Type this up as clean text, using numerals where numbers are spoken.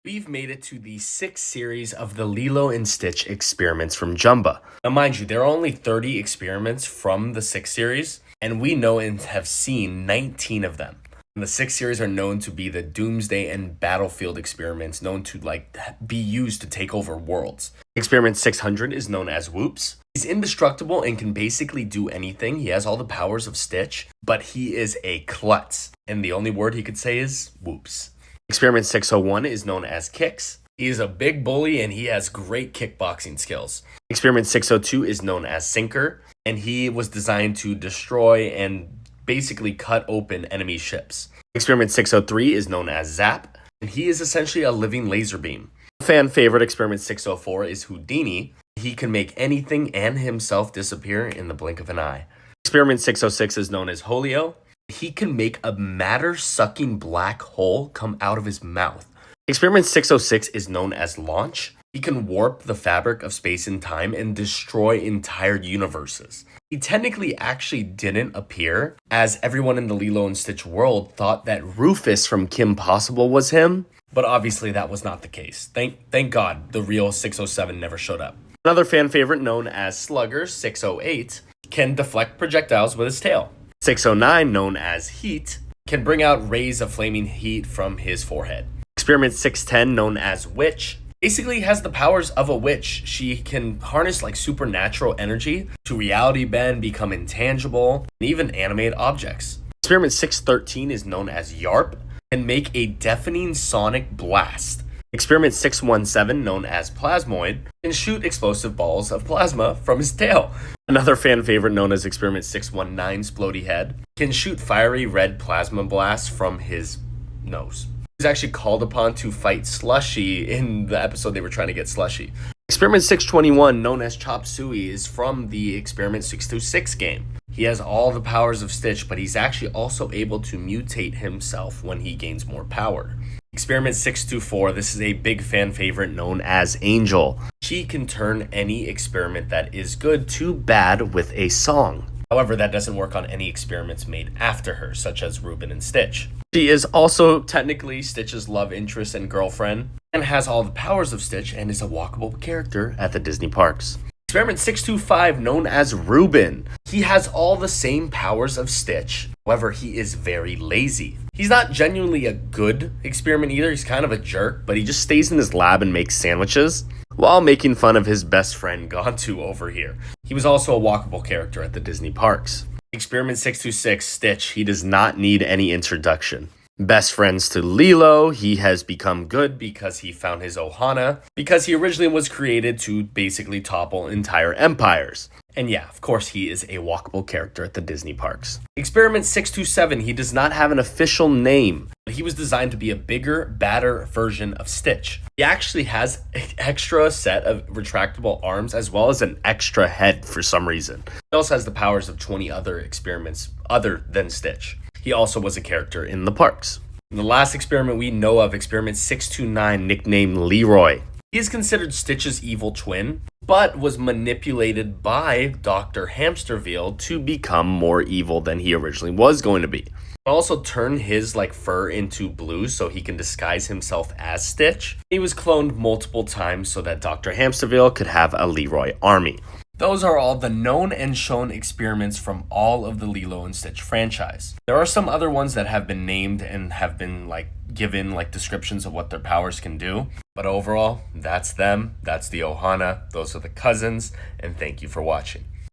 We've made it to the 6th series of the Lilo and Stitch experiments from Jumba. Now, mind you, there are only 30 experiments from the 6th series, and we know and have seen 19 of them. And the 6th series are known to be the Doomsday and Battlefield experiments, known to be used to take over worlds. Experiment 600 is known as Whoops. He's indestructible and can basically do anything. He has all the powers of Stitch, but he is a klutz, and the only word he could say is Whoops. Experiment 601 is known as Kicks. He is a big bully and he has great kickboxing skills. Experiment 602 is known as Sinker, and he was designed to destroy and basically cut open enemy ships. Experiment 603 is known as Zap, and he is essentially a living laser beam. Fan favorite Experiment 604 is Houdini. He can make anything and himself disappear in the blink of an eye. Experiment 606 is known as Holio. He can make a matter-sucking black hole come out of his mouth. Experiment 606 is known as Launch. He can warp the fabric of space and time and destroy entire universes. He technically actually didn't appear, as everyone in the Lilo and Stitch world thought that Rufus from Kim Possible was him, but obviously that was not the case. Thank God the real 607 never showed up. Another fan favorite known as Slugger, 608, can deflect projectiles with his tail. 609, known as Heat, can bring out rays of flaming heat from his forehead. Experiment 610, known as Witch, basically has the powers of a witch. She can harness supernatural energy to reality bend, become intangible, and even animate objects. Experiment 613 is known as Yarp, and make a deafening sonic blast. Experiment 617, known as Plasmoid, can shoot explosive balls of plasma from his tail. Another fan favorite known as Experiment 619, Splody Head, can shoot fiery red plasma blasts from his nose. He was actually called upon to fight Slushy in the episode they were trying to get Slushy. Experiment 621, known as Chop Suey, is from the Experiment 626 game. He has all the powers of Stitch, but he's actually also able to mutate himself when he gains more power. Experiment 624, this is a big fan favorite known as Angel. She can turn any experiment that is good to bad with a song. However, that doesn't work on any experiments made after her, such as Reuben and Stitch. She is also technically Stitch's love interest and girlfriend, and has all the powers of Stitch and is a walkable character at the Disney parks. Experiment 625, known as Reuben. He has all the same powers of Stitch. However, he is very lazy. He's not genuinely a good experiment either. He's kind of a jerk, but he just stays in his lab and makes sandwiches while making fun of his best friend Gontu over here. He was also a walkable character at the Disney parks. Experiment 626, Stitch. He does not need any introduction. Best friends to LILO, he has become good because he found his Ohana, because he originally was created to basically topple entire empires. And yeah, of course, he is a walkable character at the Disney parks. Experiment 627, he does not have an official name, but he was designed to be a bigger, badder version of Stitch. He actually has an extra set of retractable arms as well as an extra head for some reason. He also has the powers of 20 other experiments other than Stitch. He also was a character in the parks. The last experiment we know of, Experiment 629, nicknamed Leroy. He is considered Stitch's evil twin, but was manipulated by Dr. Hamsterville to become more evil than he originally was going to be. Also turn his fur into blue so he can disguise himself as Stitch. He was cloned multiple times so that Dr. Hamsterville could have a Leroy army. Those are all the known and shown experiments from all of the Lilo and Stitch franchise. There are some other ones that have been named and have been given descriptions of what their powers can do. But overall, that's them. That's the Ohana. Those are the cousins. And thank you for watching.